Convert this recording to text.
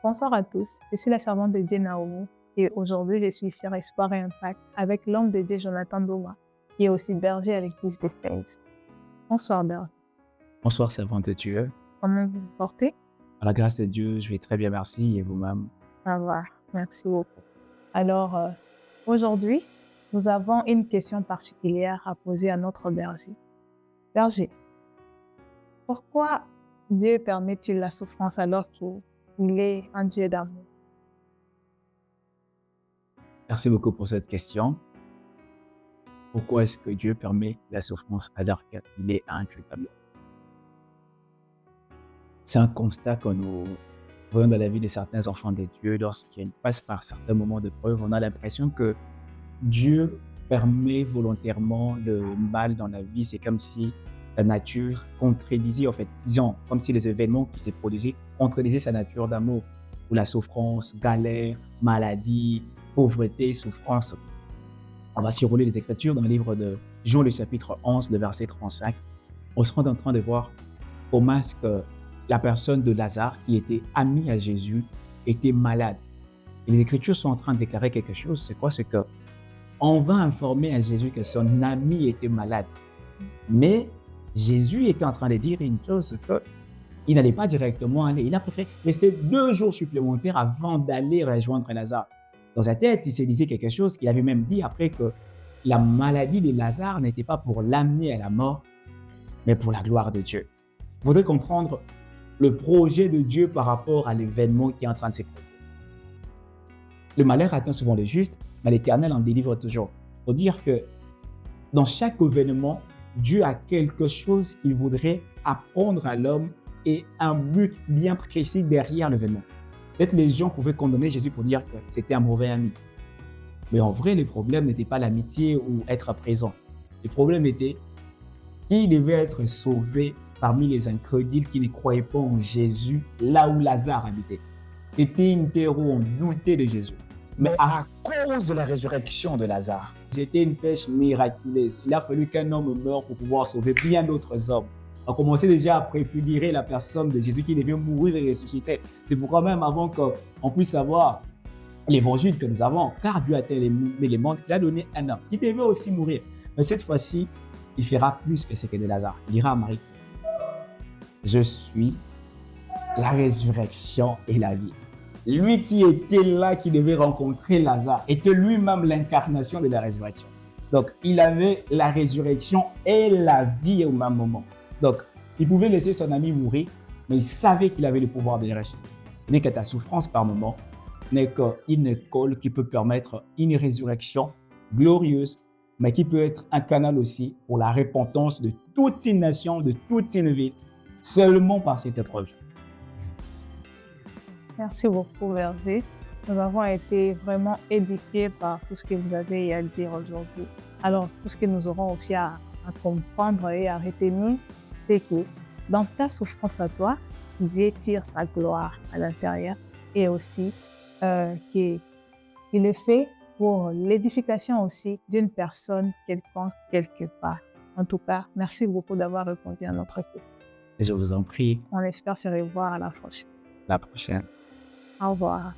Bonsoir à tous, je suis la servante de Dieu Naomi et aujourd'hui je suis sur Espoir et Impact avec l'homme de Dieu Jonathan Doma qui est aussi berger à l'église de Faith. Bonsoir berger, Bonsoir, servante de Dieu. comment vous vous portez? Par la grâce de Dieu, je vais très bien, merci. Et vous-même? Ça va, merci beaucoup. Alors aujourd'hui, nous avons une question particulière à poser à notre berger. Berger, pourquoi Dieu permet-il la souffrance alors qu'il est un Dieu d'amour? Merci beaucoup pour cette question. Pourquoi est-ce que Dieu permet la souffrance alors qu'il est indubitable? C'est un constat que nous voyons dans la vie de certains enfants de Dieu lorsqu'ils passent par certains moments de preuve. On a l'impression que Dieu permet volontairement le mal dans la vie. C'est comme si sa nature contredisait, en fait, disons, comme si les événements qui se produisaient contredisaient sa nature d'amour, ou la souffrance, galère, maladie, pauvreté, souffrance. On va survoler les Écritures dans le livre de Jean, le chapitre 11, le verset 35. On se rend en train de voir comment est-ce que la personne de Lazare, qui était amie à Jésus, était malade. Et les Écritures sont en train de déclarer quelque chose. C'est quoi? C'est que on va informer à Jésus que son ami était malade. Mais Jésus était en train de dire une chose, qu'il n'allait pas directement aller. Il a préféré rester 2 jours supplémentaires avant d'aller rejoindre Lazare. Dans sa tête, il se disait quelque chose qu'il avait même dit après, que la maladie de Lazare n'était pas pour l'amener à la mort, mais pour la gloire de Dieu. Vous voudrez comprendre le projet de Dieu par rapport à l'événement qui est en train de se produire. Le malheur atteint souvent le juste, mais l'Éternel en délivre toujours. Il faut dire que dans chaque événement, Dieu a quelque chose qu'il voudrait apprendre à l'homme et un but bien précis derrière l'événement. Peut-être les gens pouvaient condamner Jésus pour dire que c'était un mauvais ami. Mais en vrai, le problème n'était pas l'amitié ou être présent. Le problème était qui devait être sauvé parmi les incrédules qui ne croyaient pas en Jésus là où Lazare habitait. C'était une terre où on doutait de Jésus. Mais à cause de la résurrection de Lazare, c'était une pêche miraculeuse. Il a fallu qu'un homme meure pour pouvoir sauver bien d'autres hommes. On commençait déjà à préfigurer la personne de Jésus qui devait mourir et ressusciter. C'est pourquoi même avant qu'on puisse avoir l'évangile que nous avons, car Dieu a tel aimé les mondes qu'il a donné un homme qui devait aussi mourir. Mais cette fois-ci, il fera plus que ce que de Lazare. Il dira à Marie, je suis la résurrection et la vie. Lui qui était là, qui devait rencontrer Lazare, était lui-même l'incarnation de la résurrection. Donc, il avait la résurrection et la vie au même moment. Donc, il pouvait laisser son ami mourir, mais il savait qu'il avait le pouvoir de le ressusciter. N'est que ta souffrance par moment n'est qu'une école qui peut permettre une résurrection glorieuse, mais qui peut être un canal aussi pour la repentance de toute une nation, de toute une vie, seulement par cette épreuve. Merci beaucoup, berger. Nous avons été vraiment édifiés par tout ce que vous avez à dire aujourd'hui. Alors, tout ce que nous aurons aussi à comprendre et à retenir, c'est que dans ta souffrance à toi, Dieu tire sa gloire à l'intérieur et aussi qu'il le fait pour l'édification aussi d'une personne quelconque quelque part. En tout cas, merci beaucoup d'avoir répondu à notre question. Je vous en prie. On espère se revoir à la prochaine. La prochaine. Au revoir.